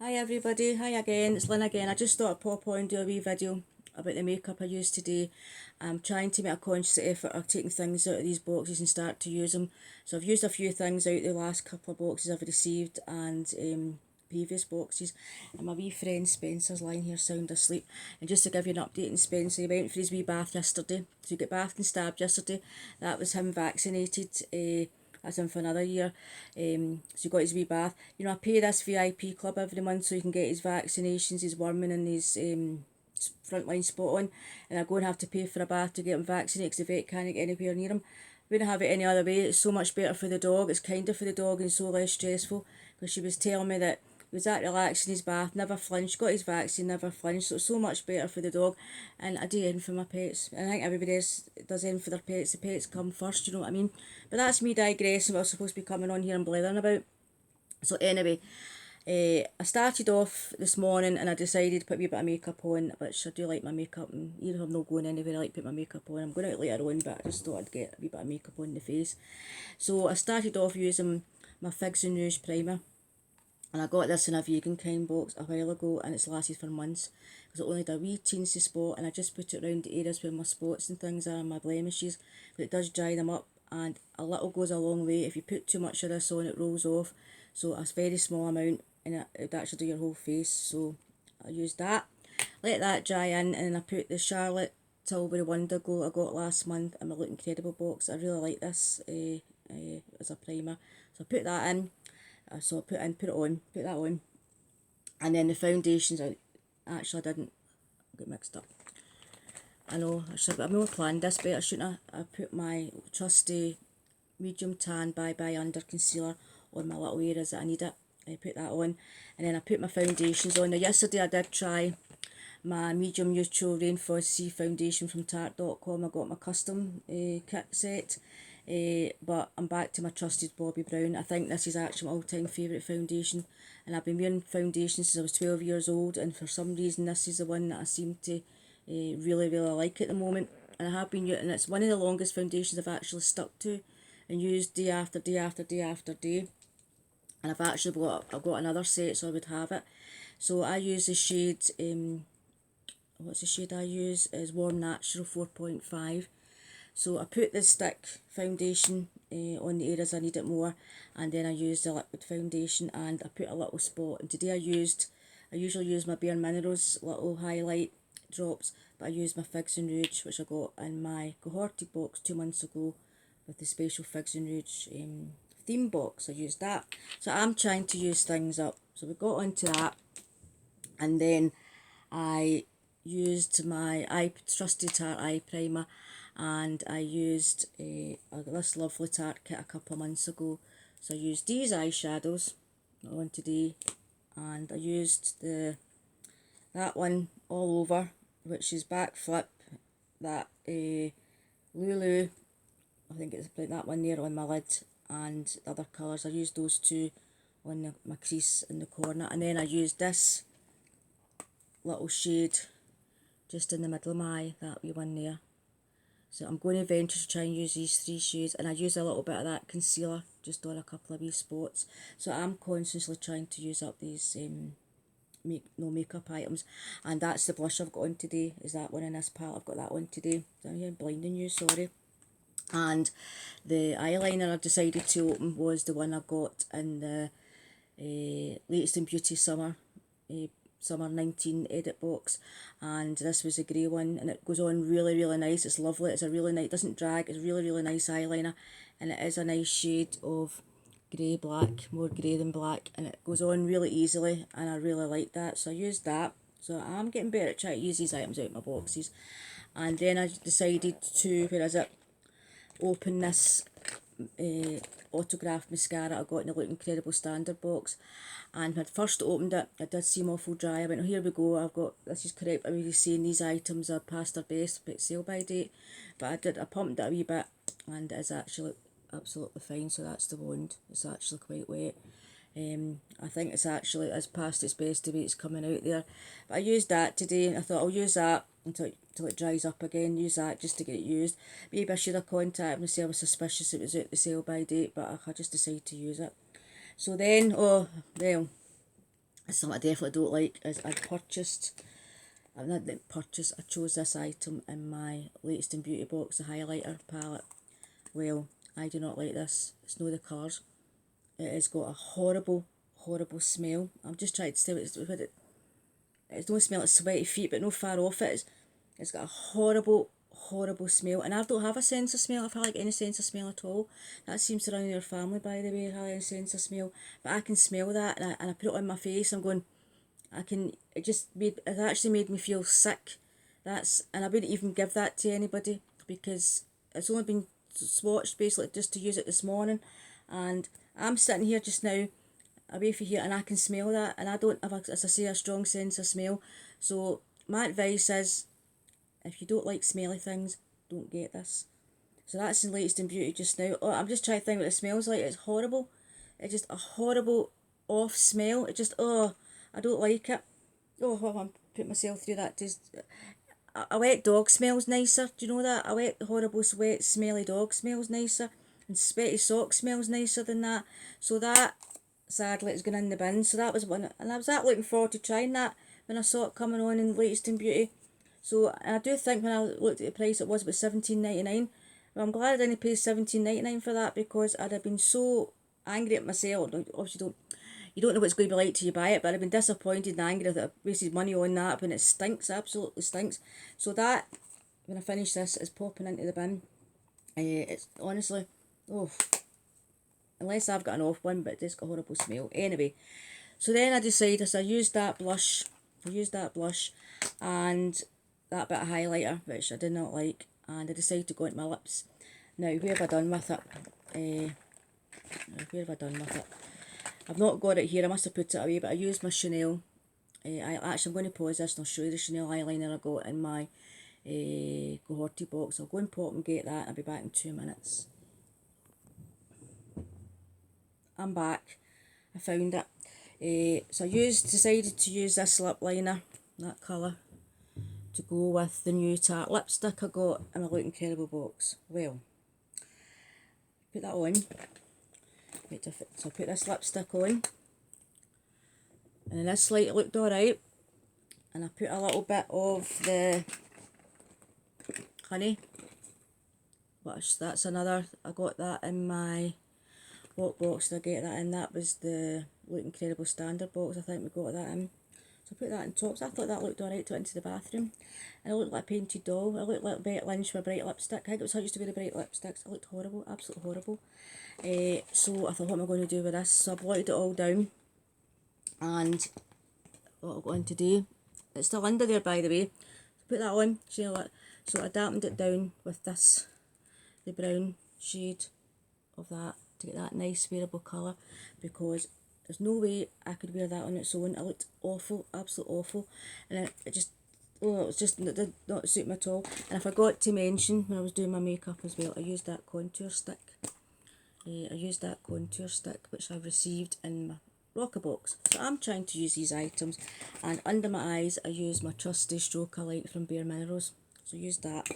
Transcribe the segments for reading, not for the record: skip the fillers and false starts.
Hi everybody, hi again, it's Lynn again. I just thought I'd pop on and do a wee video about the makeup I used today. I'm trying to make a conscious effort of taking things out of these boxes and start to use them. So I've used a few things out the last couple of boxes I've received and previous boxes. And my wee friend Spencer's lying here sound asleep. And just to give you an update on Spencer, he went for his wee bath yesterday. So he got bathed and stabbed yesterday. That was him vaccinated. That's him for another year. So he got his wee bath. You know, I pay this VIP club every month so he can get his vaccinations, his worming and his frontline spot on. And I go and have to pay for a bath to get him vaccinated because the vet can't get anywhere near him. Wouldn't have it any other way. It's so much better for the dog. It's kinder for the dog and so less stressful. Because she was telling me that he was that relaxed in his bath, never flinched, got his vaccine, never flinched. So it's so much better for the dog. And I do anything for my pets. And I think everybody else does anything for their pets. The pets come first, you know what I mean? But that's me digressing what I was supposed to be coming on here and blathering about. So anyway, I started off this morning and I decided to put a wee bit of makeup on, which I do like my makeup, and even if I'm not going anywhere I like to put my makeup on. I'm going out later on, but I just thought I'd get a wee bit of makeup on the face. So I started off using my Figs and Rouge primer. And I got this in a vegan kind box a while ago and it's lasted for months because it only had a wee teensy spot and I just put it around the areas where my spots and things are and my blemishes. But it does dry them up and a little goes a long way. If you put too much of this on, it rolls off. So a very small amount and it would actually do your whole face. So I used that. Let that dry in and then I put the Charlotte Tilbury Wonder Glow I got last month in my Look Incredible box. I really like this as a primer. So I put that in. So I put that on. And then the foundations, I didn't get mixed up. I know, I've more planned this better, shouldn't I? I put my trusty medium tan Bye Bye Under Concealer on my little areas that I need it. I put that on. And then I put my foundations on. Now yesterday I did try my medium neutral Rainforest Sea foundation from Tarte.com. I got my custom kit set. But I'm back to my trusted Bobbi Brown. I think this is actually my all-time favourite foundation, and I've been wearing foundation since I was 12 years old, and for some reason this is the one that I seem to really like at the moment. And I have been using, and it's one of the longest foundations I've actually stuck to and used day after day after day after day. And I've got another set, so I would have it. So I use the shade, what's the shade I use? Is Warm Natural 4.5. So I put the stick foundation on the areas I need it more, and then I used the liquid foundation and I put a little spot. And today I usually use my Bare Minerals little highlight drops, but I used my Figs and Rouge, which I got in my cohorted box 2 months ago with the special Figs and Rouge theme box. I used that. So I'm trying to use things up. So we got onto that, and then I used my trusty Tarte eye primer, and I used this lovely Tarte kit a couple of months ago. So I used these eyeshadows on today, and I used that one all over, which is Backflip, that Lulu, I think it's that one there on my lid, and the other colours. I used those two on my crease in the corner, and then I used this little shade just in the middle of my eye, that wee one there. So I'm going to venture to try and use these 3 shades, and I use a little bit of that concealer just on a couple of wee spots. So I'm consciously trying to use up these makeup items, and that's the blush I've got on today, is that one in this palette. I've got that one today. I'm here blinding you, sorry. And the eyeliner I decided to open was the one I got in the Latest in Beauty Summer 19 edit box, and this was a grey one, and it goes on really nice. It's lovely. It's a really nice, doesn't drag. It's really nice eyeliner, and it is a nice shade of grey black, more grey than black, and it goes on really easily, and I really like that. So I used that. So I'm getting better at trying to use these items out of my boxes. And then I decided to, where is it, open this autograph mascara I got in the Look Incredible standard box. And when I first opened it, it did seem awful dry. I went, oh, here we go, I've got, this is correct, I'm really saying these items are past their best sale by date. But I pumped it a wee bit, and it is actually absolutely fine. So that's the wand, it's actually quite wet. I think it's past its best the way it's coming out there. But I used that today, and I thought I'll use that until it dries up again, use that just to get it used. Maybe I should have contacted myself, I was suspicious it was out the sale by date, but I just decided to use it. So then, I Something I definitely don't like is I chose this item in my Latest in Beauty box, the highlighter palette. Well, I do not like this. It's no the colours. It has got a horrible, horrible smell. I'm just trying to say what it don't smell like sweaty feet, but no far off it. It's got a horrible, horrible smell. And I don't have a sense of smell. I've had like any sense of smell at all. That seems to run in your family, by the way, having a sense of smell. But I can smell that, and I put it on my face. I'm going, it actually made me feel sick. And I wouldn't even give that to anybody because it's only been swatched basically just to use it this morning. And I'm sitting here just now away from here and I can smell that, and I don't have, as I say, a strong sense of smell. So my advice is, if you don't like smelly things, don't get this. So that's the Latest in Beauty just now. Oh, I'm just trying to think what it smells like. It's horrible. It's just a horrible off smell. It just, I don't like it. Oh, I'm putting myself through that. A wet dog smells nicer. Do you know that? A wet, horrible, wet, smelly dog smells nicer. And sweaty sock smells nicer than that. So that, sadly, is going in the bin. So that was one. And I was looking forward to trying that when I saw it coming on in Latest in Beauty. So I do think when I looked at the price, it was about $17.99. But I'm glad I didn't pay $17.99 for that, because I'd have been so angry at myself. Obviously, you don't know what it's going to be like till you buy it, but I've been disappointed and angry that I wasted money on that when it stinks, absolutely stinks. So that, when I finish this, is popping into the bin. It's honestly, unless I've got an off one, but it's got a horrible smell. Anyway, so then I decided, so I used that blush and that bit of highlighter, which I did not like, and I decided to go into my lips. Now, where have I done with it? I've not got it here, I must have put it away, but I used my Chanel. I'm going to pause this and I'll show you the Chanel eyeliner I got in my cohorty box. I'll go and pop and get that, and I'll be back in 2 minutes. I'm back. I found it. So I decided to use this lip liner, that colour, to go with the new Tarte lipstick I got in my Look Incredible box. Well, put that on. So I put this lipstick on, and this light looked alright, and I put a little bit of the honey, which that's another, I got that in my, what box did I get that in? That was the Look Incredible Standard box, I think we got that in. So I put that on top, so I thought that looked alright to into the bathroom. And I looked like a painted doll. I looked like Becky Lynch with a bright lipstick. I think it was how I used to wear the bright lipsticks. It looked horrible, absolutely horrible. So I thought, what am I going to do with this? So I blotted it all down. And what I'm going to do, it's still under there, by the way. So put that on, so I dampened it down with this, the brown shade of that, to get that nice wearable colour, because there's no way I could wear that on its own. It looked awful, absolutely awful, and it did not suit me at all. And I forgot to mention, when I was doing my makeup as well, I used that contour stick. Which I've received in my rocker box. So I'm trying to use these items, and under my eyes I use my trusty stroker light from Bare Minerals. So use that.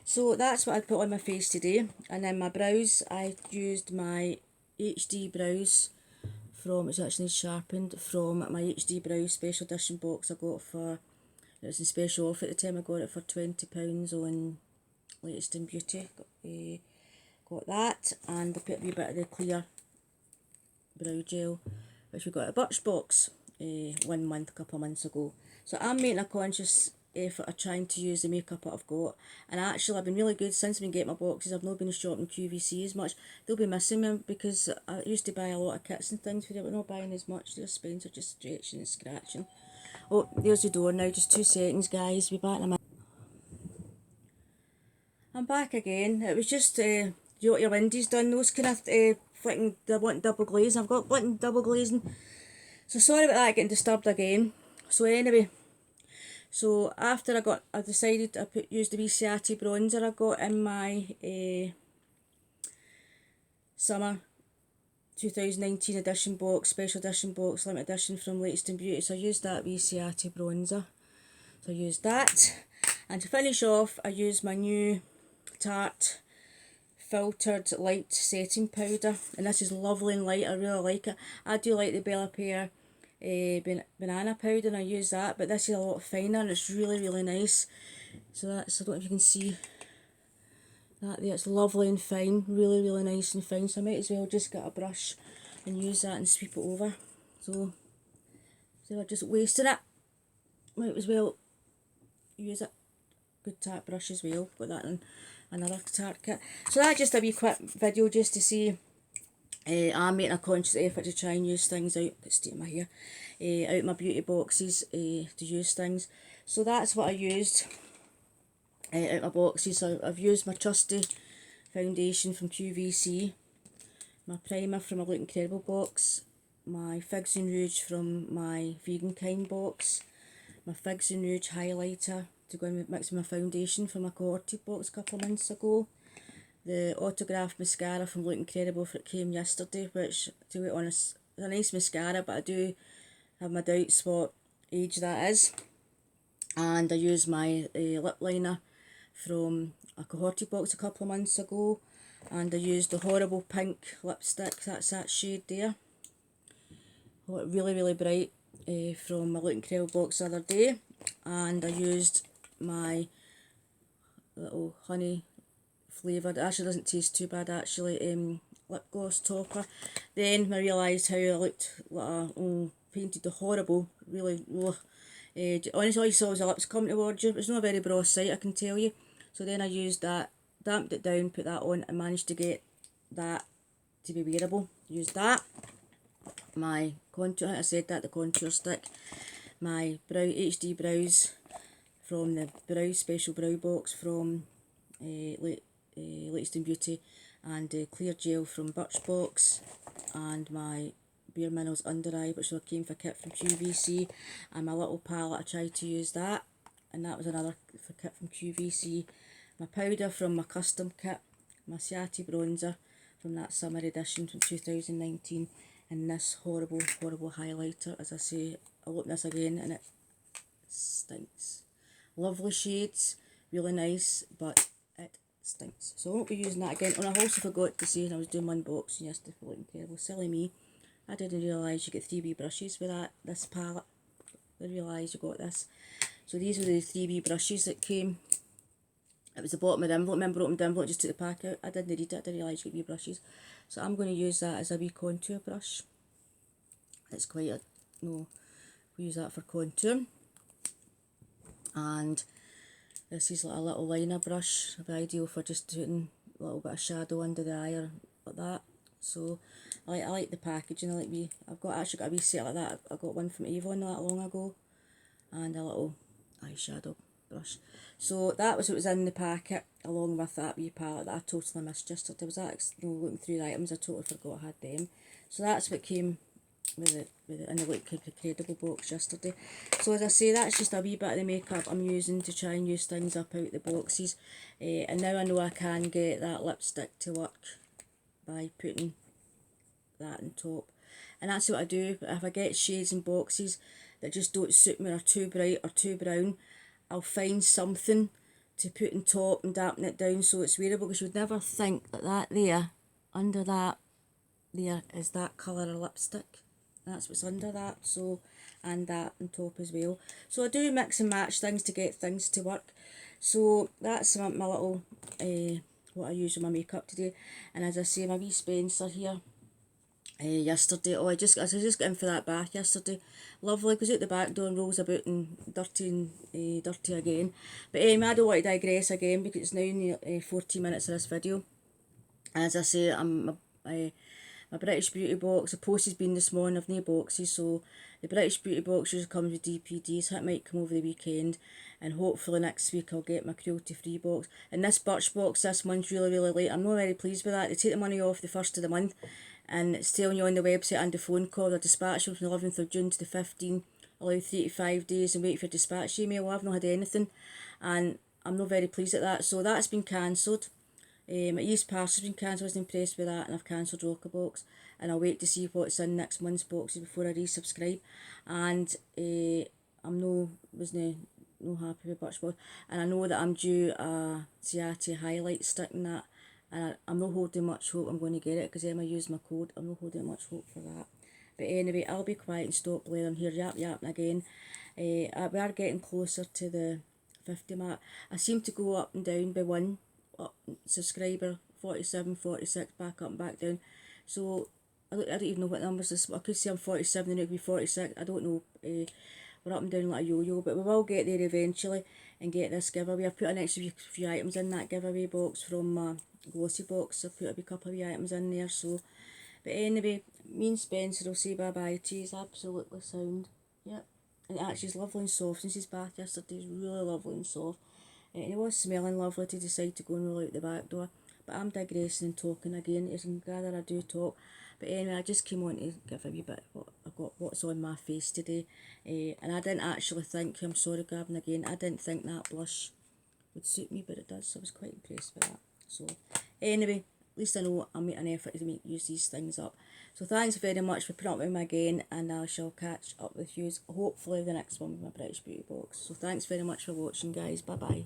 So that's what I put on my face today. And then my brows, I used my HD brows from, it's actually sharpened, from my HD brows special edition box I got for, it was in special offer at the time. I got it for £20 on Latest in Beauty. Got that, and I put a wee bit of the clear brow gel, which we got at Birchbox a couple of months ago. So I'm making a conscious effort of trying to use the makeup that I've got, and actually I've been really good since I've been getting my boxes. I've not been shopping QVC as much. They'll be missing me, because I used to buy a lot of kits and things for it, but not buying as much. Their spines are just stretching and scratching. Oh, there's the door now, just 2 seconds guys, be back in a minute. I'm back again. It was just, you know what your Wendy's done, those kind of flicking, they want double glazing. I've got wanting double glazing. So sorry about that, getting disturbed again. So anyway, so after I decided I used the wee Ciati bronzer I got in my summer 2019 edition box, special edition box, limited edition from Latest in Beauty. So I used that wee Ciati bronzer. So I used that. And to finish off, I used my new Tarte filtered light setting powder, and this is lovely and light. I really like it. I do like the Bella Pear banana powder, and I use that, but this is a lot finer and it's really, really nice. So that's, I don't know if you can see that there, it's lovely and fine, really, really nice and fine. So I might as well just get a brush and use that and sweep it over. So I just wasted it, might as well use it. Good tart brush as well, got that in another tart kit. So that's just a wee quick video just to see I'm making a conscious effort to try and use things out, get state my hair, out my beauty boxes to use things. So that's what I used out my boxes. So I've used my trusty foundation from QVC, my primer from my Look Incredible box, my Figs and Rouge from my Vegan Kind box, my Figs and Rouge highlighter to go in with mix with my foundation from my cohorted box a couple of months ago, the autograph mascara from Look Incredible for it came yesterday, which, to be honest, is a nice mascara, but I do have my doubts what age that is. And I used my lip liner from a cohorted box a couple of months ago, and I used the Horrible Pink lipstick, that's that shade there, really, really bright, from my Look Incredible box the other day. And I used my little honey flavoured, actually doesn't taste too bad actually, lip gloss topper. Then I realised how I looked like a painted the horrible, really, honestly all you saw was the lips coming towards you. It was not a very broad sight, I can tell you. So then I used that, damped it down, put that on, and managed to get that to be wearable. Used that. My contour, I think I said that, the contour stick. My HD brows from the special brow box from Latest in Beauty, and clear gel from Birchbox, and my Bare Minerals under eye, which came for kit from QVC, and my little palette, I tried to use that, and that was another for kit from QVC. My powder from my custom kit, my Ciati bronzer from that summer edition from 2019, and this horrible, horrible highlighter. As I say, I'll open this again and it stinks. Lovely shades, really nice, but it stinks. So I won't be using that again. And I also forgot to say, when I was doing my unboxing yesterday for Look Incredible, silly me, I didn't realise you get 3 wee brushes with this palette. I realised you got this. So these are the 3 wee brushes that came. It was the bottom of the envelope. Remember, opened the envelope, just took the pack out. I didn't read it, I didn't realise you get wee brushes. So I'm going to use that as a wee contour brush. It's quite a, no, we use that for contour. And this is like a little liner brush, ideal for just doing a little bit of shadow under the eye or like that. So I like the packaging. I've actually got a wee set like that. I got one from Avon not that long ago, and a little eyeshadow brush. So that was what was in the packet, along with that wee palette that I totally missed yesterday. Was that, looking through the items, I totally forgot I had them. So that's what came with it in the Look Incredible box yesterday. So as I say, that's just a wee bit of the makeup I'm using to try and use things up out the boxes. And now I know I can get that lipstick to work by putting that on top. And that's what I do. But if I get shades in boxes that just don't suit me, or too bright or too brown, I'll find something to put on top and dampen it down so it's wearable, because you would never think that that there, under that there, is that colour of lipstick. That's what's under that. So, and that on top as well. So I do mix and match things to get things to work. So that's my little what I use with my makeup today. And as I say, my wee Spencer here yesterday, I just got in for that bath yesterday. Lovely, goes out the back door and rolls about and dirty again. But I don't want to digress again, because it's now near 14 minutes of this video. As I say, my British Beauty box, the post has been this morning, I've no boxes, so the British Beauty box usually comes with DPDs, so it might come over the weekend, and hopefully next week I'll get my cruelty free box. And this Birchbox this month's really, really late. I'm not very pleased with that. They take the money off the first of the month, and it's telling you on the website and the phone call, they're dispatching from the 11th of June to the 15th, allow 3 to 5 days and wait for your dispatch email. I've not had anything, and I'm not very pleased at that, so that's been cancelled. My East Parcel's been cancelled. I was impressed with that, and I've cancelled Rockerbox, and I'll wait to see what's in next month's boxes before I resubscribe. And I'm no happy with Birchbox, and I know that I'm due a Ciati highlight stick in that, and I'm not holding much hope I'm going to get it, because Emma used my code. I'm not holding much hope for that. But anyway, I'll be quiet and stop blaring here yapping again. We are getting closer to the 50 mark. I seem to go up and down by one subscriber, 47, 46, back up and back down. So I don't even know what numbers this. I could say I'm 47 and it could be 46. I don't know. We're up and down like a yo-yo, but we will get there eventually and get this giveaway. I've put an extra few items in that giveaway box from my glossy box. I've put a couple of items in there. So, but anyway, me and Spencer will say bye-bye to you. He's absolutely sound. Yep. And actually he's lovely and soft since his bath yesterday. He's really lovely and soft. And he was smelling lovely to decide to go and roll out the back door. But I'm digressing and talking again. As you can gather, I do talk. But anyway, I just came on to give a wee bit of what's on my face today. And I didn't actually think, I'm sorry Gavin again, I didn't think that blush would suit me, but it does. So I was quite impressed with that. So anyway, at least I know I'll make an effort to use these things up. So thanks very much for putting up with me again, and I shall catch up with you hopefully the next one with my British Beauty box. So thanks very much for watching, guys. Bye bye.